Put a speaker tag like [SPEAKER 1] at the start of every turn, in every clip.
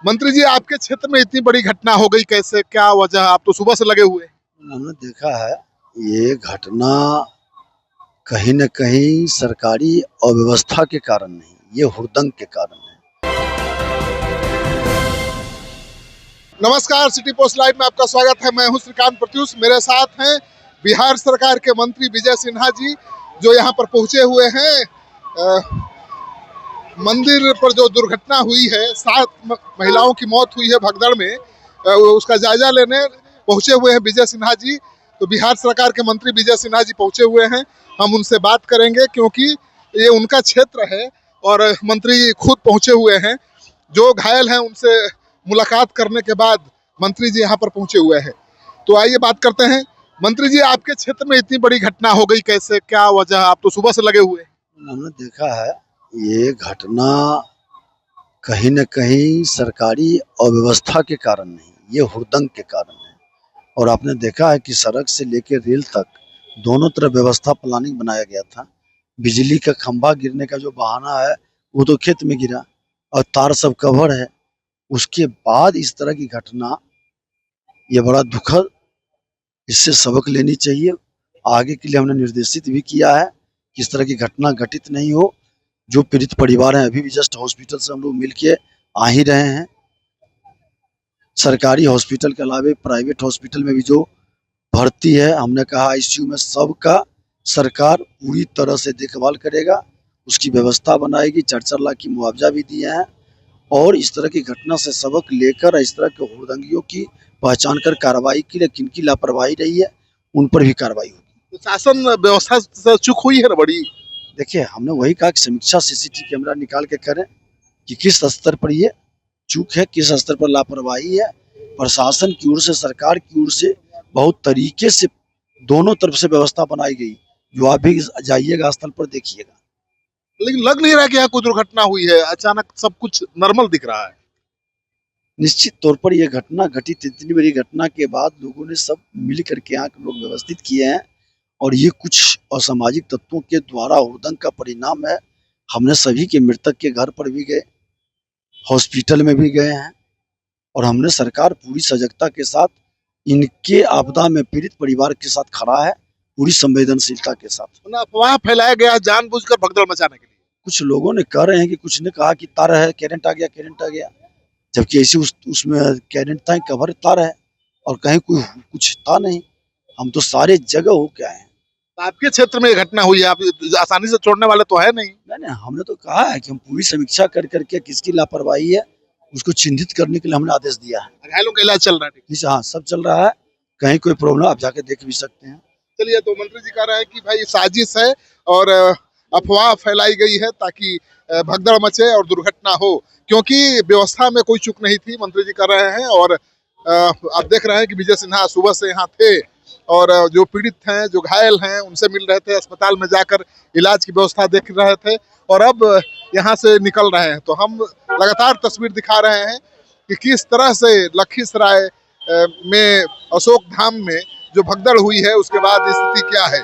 [SPEAKER 1] मंत्री जी, आपके क्षेत्र में इतनी बड़ी घटना हो गई, कैसे, क्या वजह? आप तो सुबह से लगे हुए हैं।
[SPEAKER 2] हमने देखा है ये घटना कहीं न कहीं सरकारी अव्यवस्था के कारण नहीं, ये हुड़दंग के कारण है।
[SPEAKER 1] नमस्कार, सिटी पोस्ट लाइव में आपका स्वागत है। मैं हूं श्रीकांत प्रत्युष। मेरे साथ हैं बिहार सरकार के मंत्री विजय सिन्हा जी, जो यहाँ पर पहुंचे हुए हैं। मंदिर पर जो दुर्घटना हुई है, 7 महिलाओं की मौत हुई है भगदड़ में, उसका जायजा लेने पहुंचे हुए हैं विजय सिन्हा जी। तो बिहार सरकार के मंत्री विजय सिन्हा जी पहुंचे हुए हैं। हम उनसे बात करेंगे क्योंकि ये उनका क्षेत्र है और मंत्री खुद पहुंचे हुए हैं। जो घायल हैं उनसे मुलाकात करने के बाद मंत्री जी यहाँ पर पहुंचे हुए हैं। तो आइए बात करते हैं। मंत्री जी, आपके क्षेत्र में इतनी बड़ी घटना हो गई, कैसे, क्या वजह? आप तो सुबह से लगे हुए हैं।
[SPEAKER 2] हमने देखा है ये घटना कहीं न कहीं सरकारी अव्यवस्था के कारण नहीं, ये हुड़दंग के कारण है। और आपने देखा है कि सड़क से लेके रेल तक दोनों तरफ व्यवस्था प्लानिंग बनाया गया था। बिजली का खंभा गिरने का जो बहाना है वो तो खेत में गिरा और तार सब कवर है। उसके बाद इस तरह की घटना, ये बड़ा दुखद, इससे सबक लेनी चाहिए। आगे के लिए हमने निर्देशित भी किया है कि इस तरह की घटना घटित नहीं हो। जो पीड़ित परिवार हैं, अभी भी जस्ट हॉस्पिटल से हम लोग मिल के आ ही रहे हैं। सरकारी हॉस्पिटल के अलावा प्राइवेट हॉस्पिटल में भी जो भर्ती है, हमने कहा आईसीयू में सबका सरकार पूरी तरह से देखभाल करेगा, उसकी व्यवस्था बनाएगी। 4-4 लाख की मुआवजा भी दिए हैं और इस तरह की घटना से सबक लेकर इस तरह के हुड़दंगियों की पहचान कर कार्रवाई की। लेकिन किनकी लापरवाही रही है उन पर भी कार्रवाई होगी।
[SPEAKER 1] तो शासन व्यवस्था से चूक हुई है ना बड़ी।
[SPEAKER 2] देखिए, हमने वही कहा कि समीक्षा सीसीटीवी कैमरा निकाल के करें कि किस स्तर पर ये चूक है, किस स्तर पर लापरवाही है। प्रशासन की ओर से, सरकार की ओर से बहुत तरीके से दोनों तरफ से व्यवस्था बनाई गई, जो आप भी जाइएगा स्थल पर देखिएगा।
[SPEAKER 1] लेकिन लग नहीं रहा कि यहाँ कोई दुर्घटना हुई है। अचानक सब कुछ नॉर्मल दिख रहा है।
[SPEAKER 2] निश्चित तौर पर यह घटना घटित, इतनी बड़ी घटना के बाद लोगों ने सब मिल करके यहाँ के लोग व्यवस्थित किए हैं और ये कुछ असामाजिक तत्वों के द्वारा हुड़दंग का परिणाम है। हमने सभी के मृतक के घर पर भी गए, हॉस्पिटल में भी गए हैं और हमने सरकार पूरी सजगता के साथ इनके आपदा में पीड़ित परिवार के साथ खड़ा है, पूरी संवेदनशीलता के साथ।
[SPEAKER 1] अफवाह फैलाया गया जानबूझकर भगदड़ मचाने के लिए।
[SPEAKER 2] कुछ लोगों ने कह रहे हैं कि कुछ ने कहा कि तार है, करंट आ गया, करंट आ गया, जबकि ऐसे उसमें करंट था, कवर तार है और कहीं कोई कुछ था नहीं। हम तो सारे जगह हो के आए हैं।
[SPEAKER 1] तो आपके क्षेत्र में ये घटना हुई है, आप आसानी से छोड़ने वाले तो है नहीं।
[SPEAKER 2] नहीं, हमने तो कहा है कि हम पूरी समीक्षा कर करके किसकी लापरवाही है उसको चिन्हित करने के लिए हमने आदेश दिया है।
[SPEAKER 1] घायलों का इलाज चल रहा है।
[SPEAKER 2] जी हाँ, सब चल रहा है। कहीं कोई प्रॉब्लम आप जाके देख भी सकते हैं।
[SPEAKER 1] चलिए, तो मंत्री जी कह रहे हैं कि भाई साजिश है और अफवाह फैलाई गई है ताकि भगदड़ मचे और दुर्घटना हो, क्योंकि व्यवस्था में कोई चूक नहीं थी, मंत्री जी कर रहे हैं। और आप देख रहे हैं कि विजय सिन्हा सुबह से यहाँ थे और जो पीड़ित हैं, जो घायल हैं, उनसे मिल रहे थे, अस्पताल में जाकर इलाज की व्यवस्था देख रहे थे और अब यहाँ से निकल रहे हैं। तो हम लगातार तस्वीर दिखा रहे हैं कि किस तरह से लखीसराय में अशोक धाम में जो भगदड़ हुई है उसके बाद स्थिति क्या है।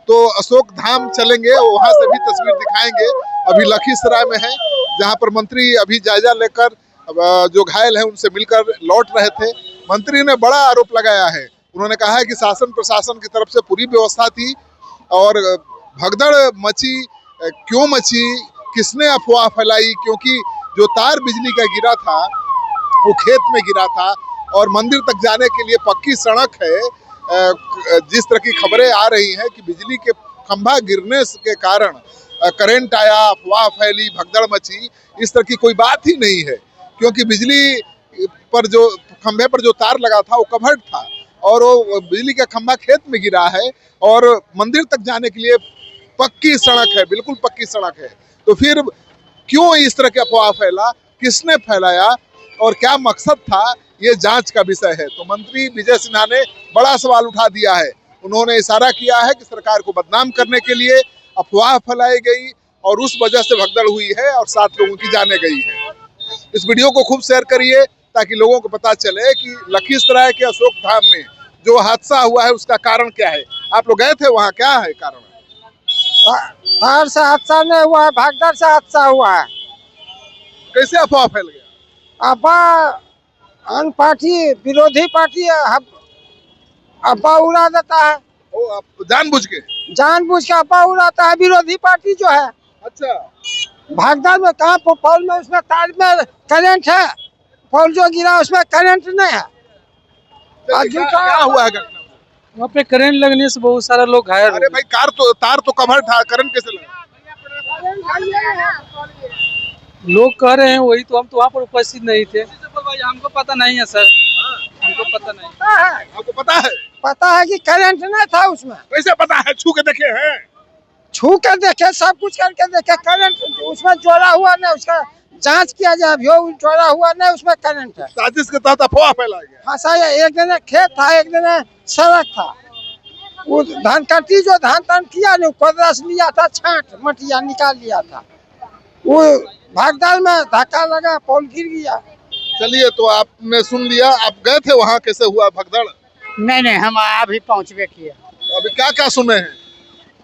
[SPEAKER 1] तो अशोक धाम चलेंगे, वहां से भी तस्वीर दिखाएंगे। अभी लखीसराय में है, जहां पर मंत्री अभी जायजा लेकर जो घायल हैं उनसे मिलकर लौट रहे थे। मंत्री ने बड़ा आरोप लगाया है। उन्होंने कहा है कि शासन प्रशासन की तरफ से पूरी व्यवस्था थी और भगदड़ मची, क्यों मची, किसने अफवाह फैलाई, क्योंकि जो तार बिजली का गिरा था वो खेत में गिरा था और मंदिर तक जाने के लिए पक्की सड़क है। जिस तरह की खबरें आ रही हैं कि बिजली के खंभा गिरने के कारण करंट आया, अफवाह फैली, भगदड़ मची, इस तरह की कोई बात ही नहीं है। क्योंकि बिजली पर जो खंभे पर जो तार लगा था वो कवर्ड था और वो बिजली का खंभा खेत में गिरा है और मंदिर तक जाने के लिए पक्की सड़क है, बिल्कुल पक्की सड़क है। तो फिर क्यों इस तरह की अफवाह फैला, किसने फैलाया और क्या मकसद था, ये जांच का विषय है। तो मंत्री विजय सिन्हा ने बड़ा सवाल उठा दिया है। उन्होंने इशारा किया है कि सरकार को बदनाम करने के लिए अफवाह फैलाई गई और उस वजह से भगदड़ हुई है और 7 लोगों की जाने गई है। इस वीडियो को खूब शेयर करिए ताकि लोगों को पता चले कि लखीसराय के अशोक धाम में जो हादसा हुआ है उसका कारण क्या है। आप लोग गए थे वहाँ, क्या है कारण?
[SPEAKER 3] तार से हादसा नहीं हुआ है, भगदड़ से हादसा हुआ है।
[SPEAKER 1] कैसे अफवाह फैल गया?
[SPEAKER 3] आपा अन पार्टी विरोधी पार्टी अफवाह उड़ा देता है,
[SPEAKER 1] ओ आप जानबूझ के?
[SPEAKER 3] जानबूझ के अफवाह उड़ाता है विरोधी पार्टी जो है।
[SPEAKER 1] अच्छा,
[SPEAKER 3] भागदड़ में कहाँ पोल में उसमें तार में करंट है, पोल जो गिरा उसमें करंट नहीं है।
[SPEAKER 1] चलिए, क्या हुआ है घटना?
[SPEAKER 4] वहाँ पे करंट लगने से बहुत सारा लोग घायल
[SPEAKER 1] अरे भाई तार तो कवर था, करंट कैसे लगा?
[SPEAKER 4] लोग कह रहे हैं, वही तो हम तो वहाँ पर उपस्थित नहीं थे। हमको पता नहीं है सर, हमको पता नहीं।
[SPEAKER 1] आपको पता है
[SPEAKER 3] कि करंट नहीं था उसमें।
[SPEAKER 1] कैसे पता है? छू के देखे हैं?
[SPEAKER 3] छू कर देखे, सब कुछ करके देखे, करंट उसमें जोड़ा हुआ नहीं, उसका जांच किया जाए, अभी जोड़ा हुआ नहीं, उसमें करंट है।
[SPEAKER 1] साजिश के तहत अफवाह फैलाया गया।
[SPEAKER 3] हाँ सही है, एक दिन खेत था, एक दिन सड़क था। वो धान कटी जो धान तान किया नहीं, कोदरस लिया था, छांट मटिया निकाल लिया था, वो भागदड़ में धक्का लगा, पोल गिर गया।
[SPEAKER 1] चलिए, तो आपने सुन लिया, आप गए थे वहाँ, कैसे हुआ भगदड़?
[SPEAKER 5] नहीं, हम अभी पहुंचबे किए।
[SPEAKER 1] अभी क्या क्या सुने हैं?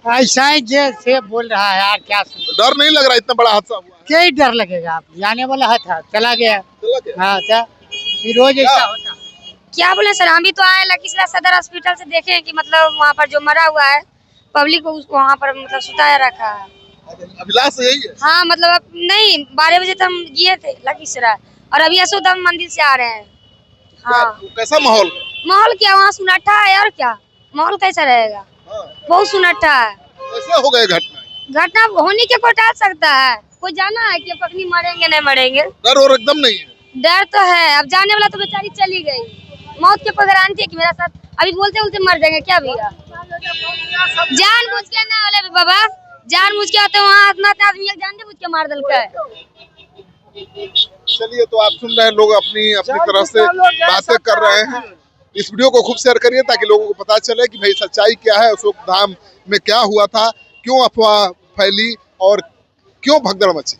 [SPEAKER 5] ऐसा ही जैसे बोल रहा है यार, क्या सुन।
[SPEAKER 1] डर नहीं लग रहा इतना बड़ा हादसा हुआ?
[SPEAKER 5] क्या ही डर लगेगा, आप जाने वाला है था, चला गया।
[SPEAKER 1] चला गया?
[SPEAKER 5] हाँ फिर रोज ऐसा होता।
[SPEAKER 6] क्या बोले सर, हम भी तो आए लखीसराय सदर हॉस्पिटल से देखे कि मतलब वहाँ पर जो मरा हुआ है पब्लिक को उसको वहाँ पर मतलब सुताया रखा है।
[SPEAKER 1] अभिलाष यही है?
[SPEAKER 6] हाँ मतलब अब नहीं, 12 बजे तक हम गए थे लखीसराय और अभी यशोधम मंदिर से आ रहे हैं। हाँ
[SPEAKER 1] कैसा माहौल?
[SPEAKER 6] माहौल क्या, वहाँ सुनट्ठा है और क्या माहौल कैसा रहेगा? बहुत सुनट्ठा है।
[SPEAKER 1] कैसे हो गए घटना?
[SPEAKER 6] घटना होने के कोई टाल सकता है, कोई जाना है कि पत्नी मरेंगे नहीं मरेंगे?
[SPEAKER 1] डर और एकदम नहीं है?
[SPEAKER 6] डर तो है, अब जाने वाला तो बेचारी चली गई, मौत के कोई गारंटी है कि मेरा साथ अभी बोलते बोलते मर जाएंगे क्या भैया? जानबूझ के ना बोले बाबा, जानबूझ के आते वहाँ इतना आदमी जानबूझ के मार दिलका है।
[SPEAKER 1] चलिए, तो आप सुन रहे हैं, लोग अपनी तरह से बातें कर रहे हैं। इस वीडियो को खूब शेयर करिए ताकि लोगों को पता चले कि भाई सच्चाई क्या है, अशोक धाम में क्या हुआ था, क्यों अफवाह फैली और क्यों भगदड़ मची।